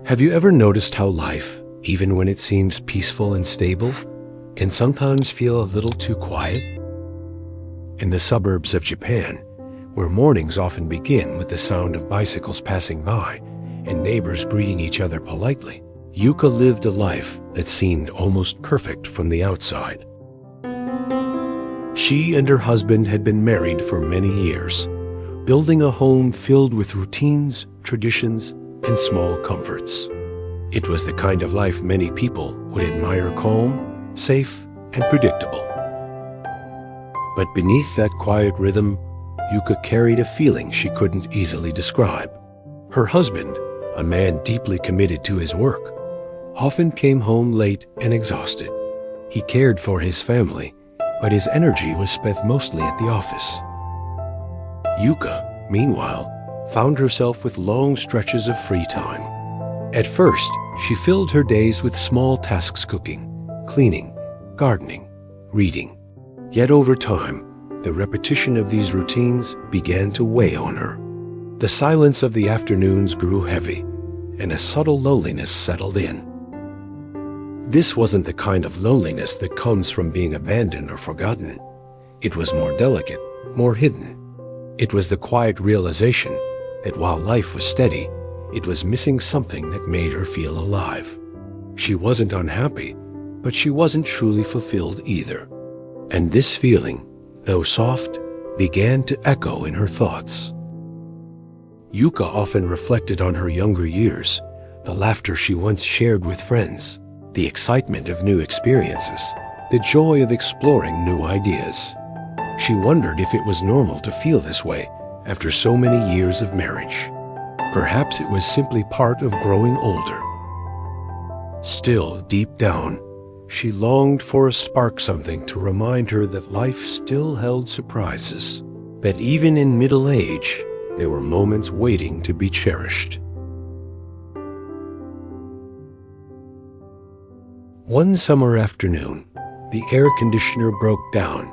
Have you ever noticed how life, even when it seems peaceful and stable, can sometimes feel a little too quiet? In the suburbs of Japan, where mornings often begin with the sound of bicycles passing by and neighbors greeting each other politely, Yuka lived a life that seemed almost perfect from the outside. She and her husband had been married for many years, building a home filled with routines, traditions, and small comforts. It was the kind of life many people would admire: calm, safe, and predictable. But beneath that quiet rhythm, Yuka carried a feeling she couldn't easily describe. Her husband, a man deeply committed to his work, often came home late and exhausted. He cared for his family, but his energy was spent mostly at the office. Yuka, meanwhile, found herself with long stretches of free time. At first, she filled her days with small tasks: cooking, cleaning, gardening, reading. Yet over time, the repetition of these routines began to weigh on her. The silence of the afternoons grew heavy, and a subtle loneliness settled in. This wasn't the kind of loneliness that comes from being abandoned or forgotten. It was more delicate, more hidden. It was the quiet realization that while life was steady, it was missing something that made her feel alive. She wasn't unhappy, but she wasn't truly fulfilled either. And this feeling, though soft, began to echo in her thoughts. Yuka often reflected on her younger years, the laughter she once shared with friends, the excitement of new experiences, the joy of exploring new ideas. She wondered if it was normal to feel this way after so many years of marriage. Perhaps it was simply part of growing older. Still, deep down, she longed for a spark, something to remind her that life still held surprises, that even in middle age, there were moments waiting to be cherished. One summer afternoon, the air conditioner broke down,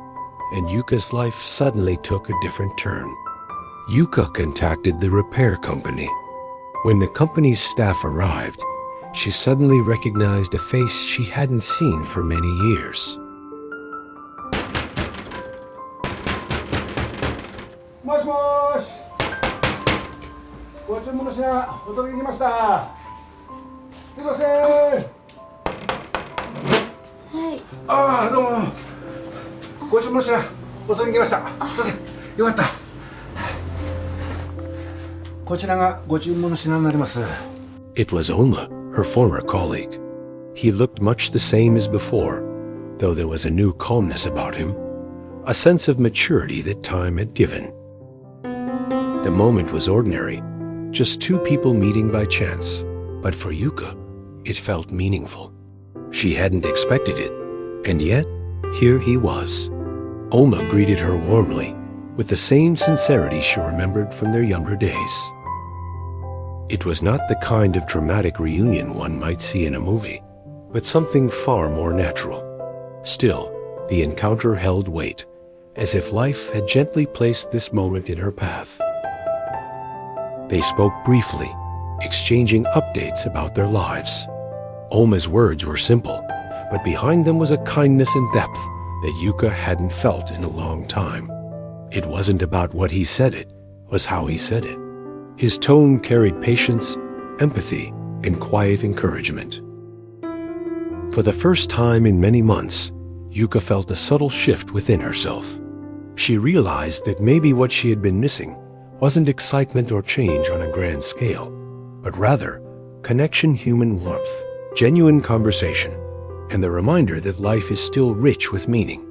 and Yuka's life suddenly took a different turn. Yuka contacted the repair company. When the company's staff arrived, she suddenly recognized a face she hadn't seen for many years. もしもーし。ご注文の品お届けしました。すいません。はい。ああ、どうもどうも。ご注文の品お届けしました。すいません。よかった。こちらがご注文の品になります。 It was Oma, her former colleague. He looked much the same as before, though there was a new calmness about him, a sense of maturity that time had given. The moment was ordinary, just two people meeting by chance, but for Yuka, it felt meaningful. She hadn't expected it, and yet, here he was. Oma greeted her warmly, with the same sincerity she remembered from their younger days. It was not the kind of dramatic reunion one might see in a movie, but something far more natural. Still, the encounter held weight, as if life had gently placed this moment in her path. They spoke briefly, exchanging updates about their lives. Oma's words were simple, but behind them was a kindness and depth that Yuka hadn't felt in a long time. It wasn't about what he said, it was how he said it. His tone carried patience, empathy, and quiet encouragement. For the first time in many months, Yuka felt a subtle shift within herself. She realized that maybe what she had been missing wasn't excitement or change on a grand scale, but rather connection, human warmth, genuine conversation, and the reminder that life is still rich with meaning,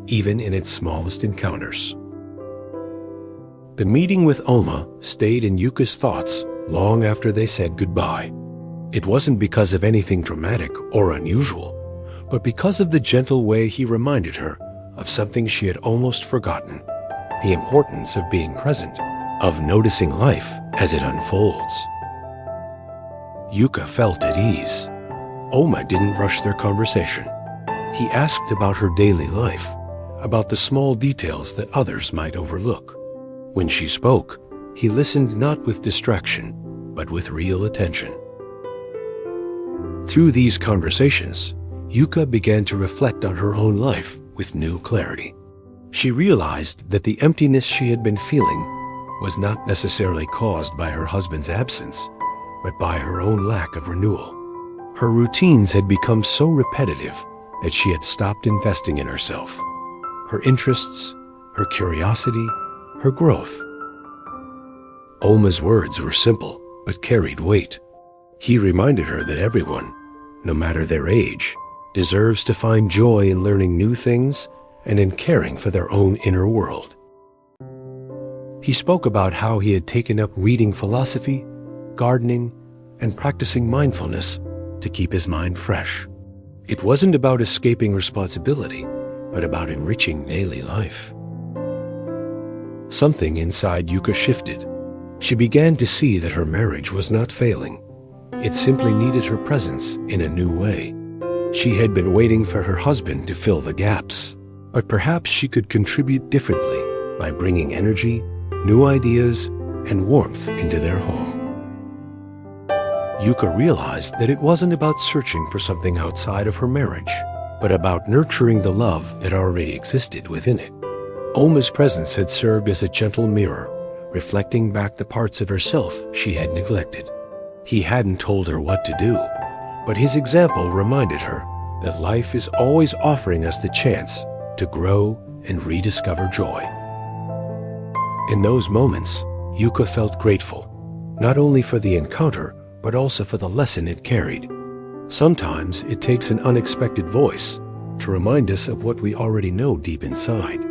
even in its smallest encounters. The meeting with Oma stayed in Yuka's thoughts long after they said goodbye. It wasn't because of anything dramatic or unusual, but because of the gentle way he reminded her of something she had almost forgotten: the importance of being present, of noticing life as it unfolds. Yuka felt at ease. Oma didn't rush their conversation. He asked about her daily life, about the small details that others might overlook. When she spoke, he listened not with distraction, but with real attention. Through these conversations, Yuka began to reflect on her own life with new clarity. She realized that the emptiness she had been feeling was not necessarily caused by her husband's absence, but by her own lack of renewal. Her routines had become so repetitive that she had stopped investing in herself, her interests, her curiosity, her growth. Oma's words were simple, but carried weight. He reminded her that everyone, no matter their age, deserves to find joy in learning new things and in caring for their own inner world. He spoke about how he had taken up reading philosophy, gardening, and practicing mindfulness to keep his mind fresh. It wasn't about escaping responsibility, but about enriching daily life. Something inside Yuka shifted. She began to see that her marriage was not failing. It simply needed her presence in a new way. She had been waiting for her husband to fill the gaps, but perhaps she could contribute differently by bringing energy, new ideas, and warmth into their home. Yuka realized that it wasn't about searching for something outside of her marriage, but about nurturing the love that already existed within it. Oma's presence had served as a gentle mirror, reflecting back the parts of herself she had neglected. He hadn't told her what to do, but his example reminded her that life is always offering us the chance to grow and rediscover joy. In those moments, Yuka felt grateful, not only for the encounter, but also for the lesson it carried. Sometimes it takes an unexpected voice to remind us of what we already know deep inside,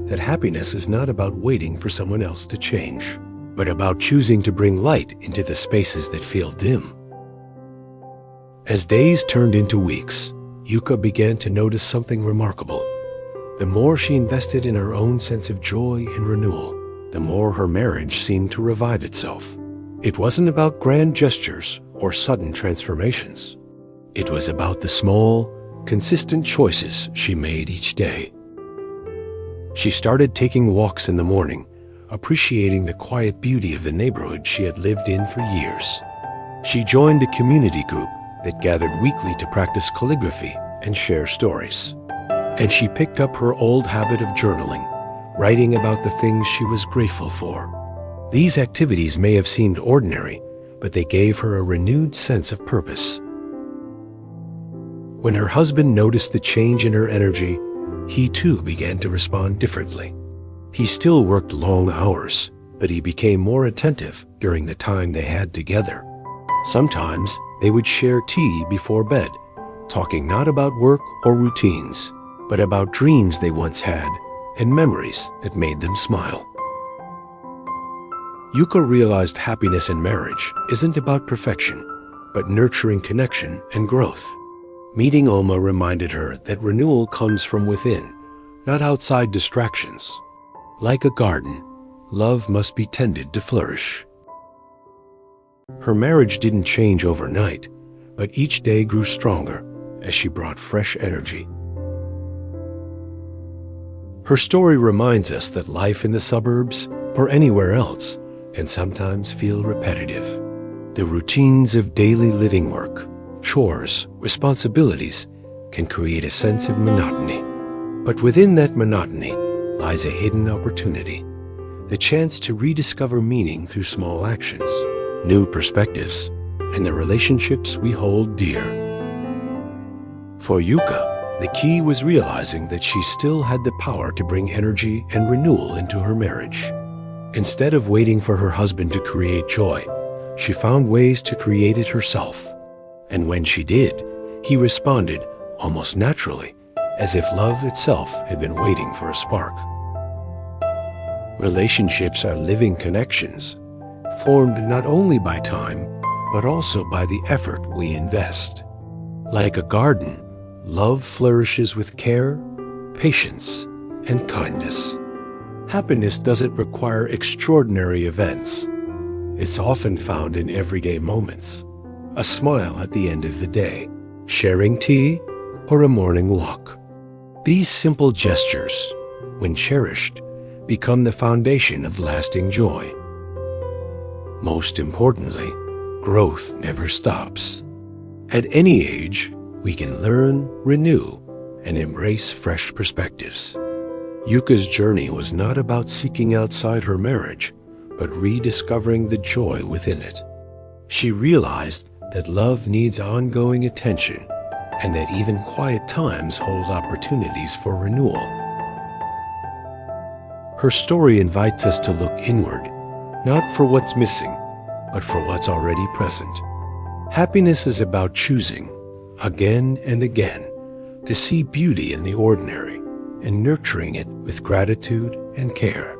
that happiness is not about waiting for someone else to change, but about choosing to bring light into the spaces that feel dim. As days turned into weeks, Yuka began to notice something remarkable. The more she invested in her own sense of joy and renewal, the more her marriage seemed to revive itself. It wasn't about grand gestures or sudden transformations. It was about the small, consistent choices she made each day. She started taking walks in the morning, appreciating the quiet beauty of the neighborhood she had lived in for years. She joined a community group that gathered weekly to practice calligraphy and share stories. And she picked up her old habit of journaling, writing about the things she was grateful for. These activities may have seemed ordinary, but they gave her a renewed sense of purpose. When her husband noticed the change in her energy, he too began to respond differently. He still worked long hours, but he became more attentive during the time they had together. Sometimes they would share tea before bed, talking not about work or routines, but about dreams they once had and memories that made them smile. Yuka realized happiness in marriage isn't about perfection, but nurturing connection and growth. Meeting Oma reminded her that renewal comes from within, not outside distractions. Like a garden, love must be tended to flourish. Her marriage didn't change overnight, but each day grew stronger as she brought fresh energy. Her story reminds us that life in the suburbs, or anywhere else, can sometimes feel repetitive. The routines of daily living work, chores, responsibilities can create a sense of monotony. But within that monotony lies a hidden opportunity, the chance to rediscover meaning through small actions, new perspectives, and the relationships we hold dear. For Yuka, the key was realizing that she still had the power to bring energy and renewal into her marriage. Instead of waiting for her husband to create joy, she found ways to create it herself. And when she did, he responded almost naturally, as if love itself had been waiting for a spark. Relationships are living connections, formed not only by time, but also by the effort we invest. Like a garden, love flourishes with care, patience, and kindness. Happiness doesn't require extraordinary events. It's often found in everyday moments. A smile at the end of the day, sharing tea, or a morning walk. These simple gestures, when cherished, become the foundation of lasting joy. Most importantly, growth never stops. At any age, we can learn, renew, and embrace fresh perspectives. Yuka's journey was not about seeking outside her marriage, but rediscovering the joy within it. She realized that love needs ongoing attention and that even quiet times hold opportunities for renewal. Her story invites us to look inward, not for what's missing, but for what's already present. Happiness is about choosing, again and again, to see beauty in the ordinary and nurturing it with gratitude and care.